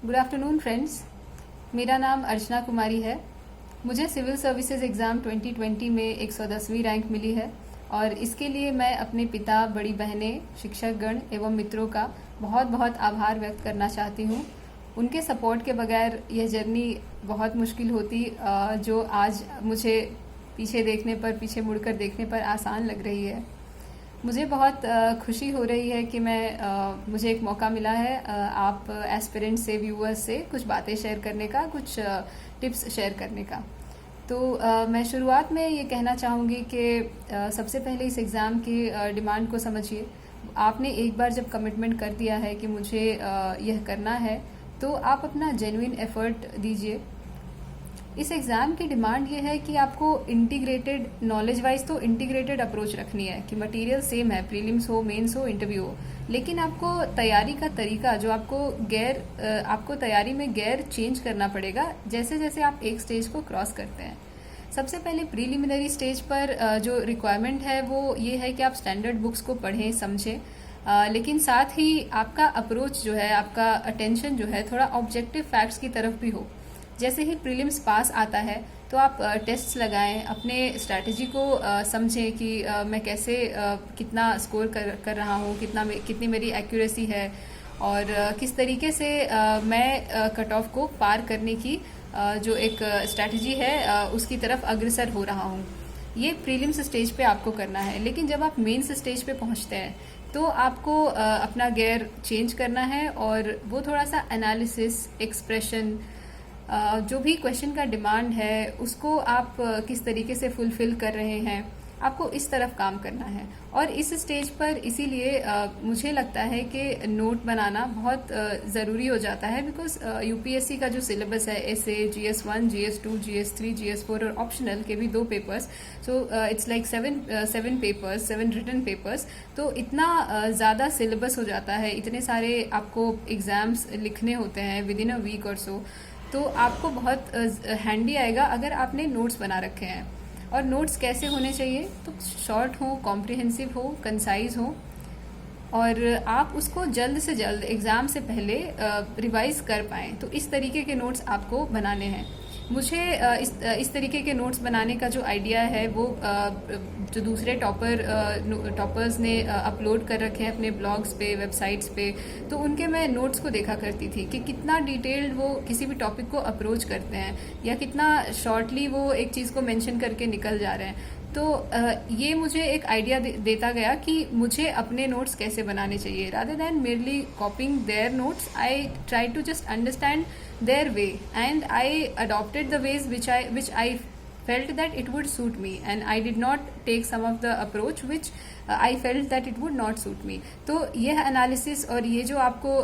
Good afternoon friends. मेरा नाम अर्चना कुमारी है। मुझे सिविल सर्विसेज एग्ज़ाम 2020 में 110वीं रैंक मिली है और इसके लिए मैं अपने पिता, बड़ी बहनें, शिक्षकगण एवं मित्रों का बहुत बहुत आभार व्यक्त करना चाहती हूँ। उनके सपोर्ट के बगैर यह जर्नी बहुत मुश्किल होती, जो आज मुझे पीछे मुड़कर देखने पर आसान लग रही है। मुझे बहुत खुशी हो रही है कि मुझे एक मौका मिला है आप एस्पिरेंट से, व्यूअर्स से कुछ बातें शेयर करने का, कुछ टिप्स शेयर करने का। तो मैं शुरुआत में ये कहना चाहूँगी कि सबसे पहले इस एग्ज़ाम की डिमांड को समझिए। आपने एक बार जब कमिटमेंट कर दिया है कि मुझे यह करना है, तो आप अपना जेन्युइन एफर्ट दीजिए। इस एग्ज़ाम की डिमांड ये है कि आपको इंटीग्रेटेड, नॉलेज वाइज तो इंटीग्रेटेड अप्रोच रखनी है कि मटेरियल सेम है, प्रीलिम्स हो, मेंस हो, इंटरव्यू हो, लेकिन आपको तैयारी का तरीका, जो आपको तैयारी में गैर चेंज करना पड़ेगा जैसे जैसे आप एक स्टेज को क्रॉस करते हैं। सबसे पहले प्रीलिमिनरी स्टेज पर जो रिक्वायरमेंट है वो ये है कि आप स्टैंडर्ड बुक्स को पढ़ें, समझें, लेकिन साथ ही आपका अप्रोच जो है, आपका अटेंशन जो है, थोड़ा ऑब्जेक्टिव फैक्ट्स की तरफ भी हो। जैसे ही प्रीलिम्स पास आता है तो आप टेस्ट्स लगाएं, अपने स्ट्रैटेजी को समझें कि मैं कैसे कितना स्कोर कर रहा हूँ, कितनी मेरी एक्यूरेसी है और किस तरीके से मैं कट ऑफ को पार करने की जो एक स्ट्रैटेजी है उसकी तरफ अग्रसर हो रहा हूँ। ये प्रीलिम्स स्टेज पे आपको करना है। लेकिन जब आप मेंस स्टेज पे पहुँचते हैं तो आपको अपना गेयर चेंज करना है और वो थोड़ा सा एनालिसिस, एक्सप्रेशन, जो भी क्वेश्चन का डिमांड है उसको आप किस तरीके से फुलफिल कर रहे हैं, आपको इस तरफ काम करना है। और इस स्टेज पर इसीलिए मुझे लगता है कि नोट बनाना बहुत ज़रूरी हो जाता है, बिकॉज यूपीएससी का जो सिलेबस है, S A, GS1, GS2, GS3, GS4 और ऑप्शनल के भी 2 papers, so it's like 7 papers, 7 written papers. तो इतना ज़्यादा सिलेबस हो जाता है, इतने सारे आपको एग्ज़ाम्स लिखने होते हैं विद इन अ वीक और सो, तो आपको बहुत हैंडी आएगा अगर आपने नोट्स बना रखे हैं। और नोट्स कैसे होने चाहिए? तो शॉर्ट हो, कॉम्प्रिहेंसिव हो, कंसाइज हो और आप उसको जल्द से जल्द एग्ज़ाम से पहले रिवाइज कर पाएँ। तो इस तरीके के नोट्स आपको बनाने हैं। मुझे इस तरीके के नोट्स बनाने का जो आइडिया है वो जो दूसरे टॉपर्स ने अपलोड कर रखे हैं अपने ब्लॉग्स पे, वेबसाइट्स पे, तो उनके मैं नोट्स को देखा करती थी कि कितना डिटेल्ड वो किसी भी टॉपिक को अप्रोच करते हैं या कितना शॉर्टली वो एक चीज़ को मेंशन करके निकल जा रहे हैं। तो ये मुझे एक आइडिया देता गया कि मुझे अपने नोट्स कैसे बनाने चाहिए। Rather than merely copying their notes, I try to just understand their way and I adopted the ways which I felt that it would suit me and I did not take some of the approach which I felt that it would not suit me। तो यह analysis और ये जो आपको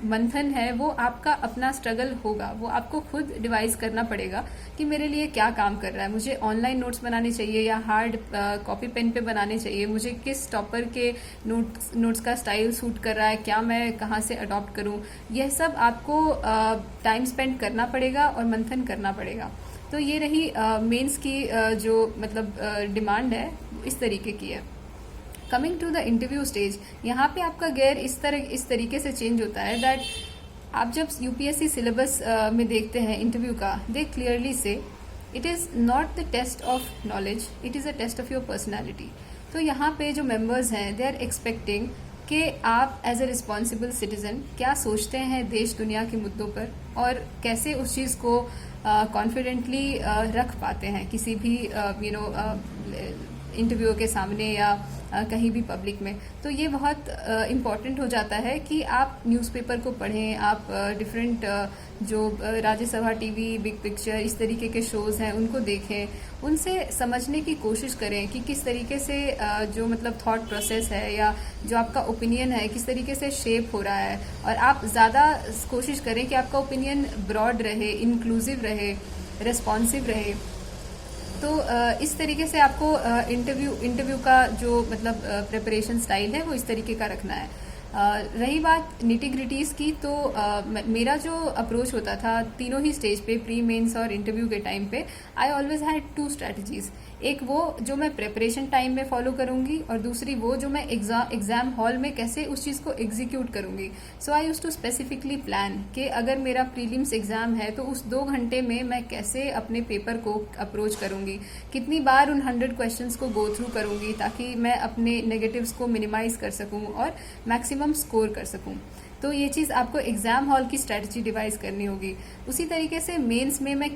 मंथन है वो आपका अपना स्ट्रगल होगा, वो आपको खुद डिवाइस करना पड़ेगा कि मेरे लिए क्या काम कर रहा है, मुझे ऑनलाइन नोट्स बनाने चाहिए या हार्ड कॉपी पेन पे बनाने चाहिए, मुझे किस टॉपर के नोट्स का स्टाइल सूट कर रहा है, क्या मैं कहाँ से अडॉप्ट करूँ, यह सब आपको टाइम स्पेंड करना पड़ेगा और मंथन करना पड़ेगा। तो ये रही मेंस की जो डिमांड है इस तरीके की है। Coming to the interview stage, यहाँ पे आपका गेयर इस तरीके से चेंज होता है दैट आप जब यूपीएससी सिलेबस में देखते हैं इंटरव्यू का, they clearly say it is not the test of knowledge, it is a test of your personality. तो यहाँ पे जो मेंबर्स हैं दे आर एक्सपेक्टिंग कि आप एज ए रिस्पॉन्सिबल सिटीज़न क्या सोचते हैं देश दुनिया के मुद्दों पर और कैसे उस चीज़ को कॉन्फिडेंटली रख पाते हैं किसी भी इंटरव्यू के सामने या कहीं भी पब्लिक में। तो ये बहुत इम्पॉर्टेंट हो जाता है कि आप न्यूज़पेपर को पढ़ें, आप डिफरेंट जो राज्यसभा टीवी, बिग पिक्चर, इस तरीके के शोज़ हैं उनको देखें, उनसे समझने की कोशिश करें कि किस तरीके से जो थॉट प्रोसेस है या जो आपका ओपिनियन है किस तरीके से शेप हो रहा है। और आप ज़्यादा कोशिश करें कि आपका ओपिनियन ब्रॉड रहे, इंक्लूसिव रहे, रिस्पॉन्सिव रहे। तो इस तरीके से आपको इंटरव्यू का जो प्रिपरेशन स्टाइल है वो इस तरीके का रखना है। रही बात निटी-ग्रिटीज़ की, तो मेरा जो अप्रोच होता था तीनों ही स्टेज पे, प्री मेंस और इंटरव्यू के टाइम पे, I always had two strategies. एक वो जो मैं प्रेपरेशन टाइम में फॉलो करूंगी, और दूसरी वो जो मैं एग्जाम हॉल में कैसे उस चीज़ को एग्जीक्यूट करूंगी। सो आई यूज टू स्पेसिफिकली प्लान कि अगर मेरा प्रीलिम्स एग्जाम है तो उस 2 घंटे में मैं कैसे अपने पेपर को अप्रोच करूंगी, कितनी बार उन 100 क्वेश्चंस को गो थ्रू करूंगी ताकि मैं अपने नेगेटिव्स को मिनिमाइज कर सकूं और मैक्सिमम स्कोर कर सकूं। तो ये चीज़ आपको एग्जाम हॉल की स्ट्रैटेजी डिवाइस करनी होगी। उसी तरीके से मेंस में मैं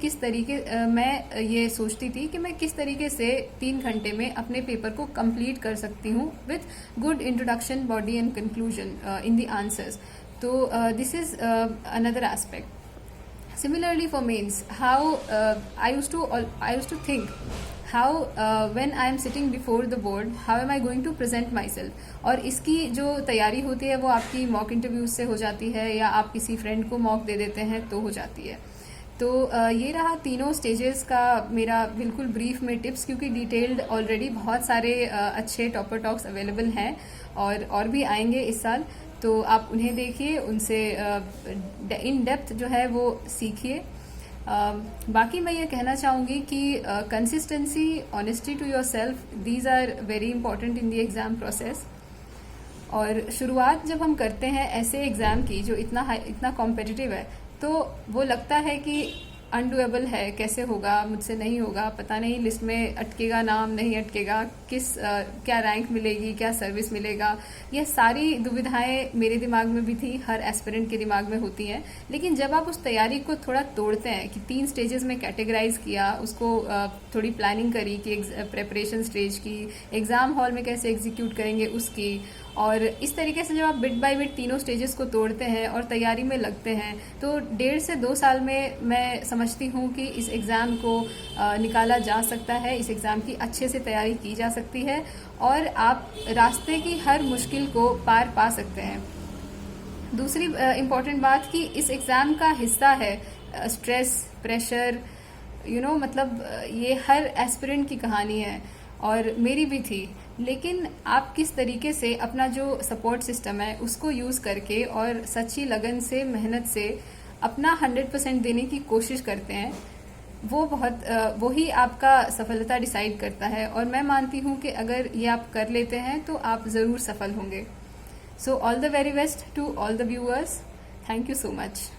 मैं ये सोचती थी कि मैं किस तरीके से 3 घंटे में अपने पेपर को कंप्लीट कर सकती हूँ with good introduction, body and conclusion in the answers. तो this is another aspect. Similarly for mains, how I used to think how when I am sitting before the board, how am I going to present myself? और इसकी जो तैयारी होती है वो आपकी mock interviews से हो जाती है, या आप किसी फ्रेंड को मॉक दे देते हैं तो हो जाती है। तो ये रहा तीनों स्टेजेस का मेरा बिल्कुल ब्रीफ में टिप्स, क्योंकि डिटेल्ड ऑलरेडी बहुत सारे अच्छे टॉपर टॉक्स अवेलेबल हैं और भी आएंगे इस साल। तो आप उन्हें देखिए, उनसे इन डेप्थ जो है वो सीखिए। बाकी मैं ये कहना चाहूँगी कि consistency, honesty to yourself, these are very important in the exam process. और शुरुआत जब हम करते हैं ऐसे एग्ज़ाम की जो इतना कॉम्पिटिटिव है, तो वो लगता है कि अनडूएबल है, कैसे होगा, मुझसे नहीं होगा, पता नहीं लिस्ट में अटकेगा नाम, नहीं अटकेगा, क्या रैंक मिलेगी, क्या सर्विस मिलेगा। ये सारी दुविधाएं मेरे दिमाग में भी थी, हर एस्पिरेंट के दिमाग में होती हैं। लेकिन जब आप उस तैयारी को थोड़ा तोड़ते हैं कि 3 स्टेजेस में कैटेगराइज किया, उसको थोड़ी प्लानिंग करी कि प्रेपरेशन स्टेज की, एग्जाम हॉल में कैसे एग्जीक्यूट करेंगे उसकी, और इस तरीके से जब आप बिट बाय बिट तीनों स्टेजेस को तोड़ते हैं और तैयारी में लगते हैं, तो 1.5 से 2 साल में मैं समझती हूँ कि इस एग्ज़ाम को निकाला जा सकता है, इस एग्ज़ाम की अच्छे से तैयारी की जा सकती है और आप रास्ते की हर मुश्किल को पार पा सकते हैं। दूसरी इम्पॉर्टेंट बात कि इस एग्ज़ाम का हिस्सा है स्ट्रेस, प्रेशर, मतलब ये हर एस्पिरेंट की कहानी है और मेरी भी थी। लेकिन आप किस तरीके से अपना जो सपोर्ट सिस्टम है उसको यूज़ करके और सच्ची लगन से, मेहनत से अपना 100% देने की कोशिश करते हैं, वो ही आपका सफलता डिसाइड करता है। और मैं मानती हूँ कि अगर ये आप कर लेते हैं तो आप ज़रूर सफल होंगे। So all the very best to all the viewers. Thank you so much.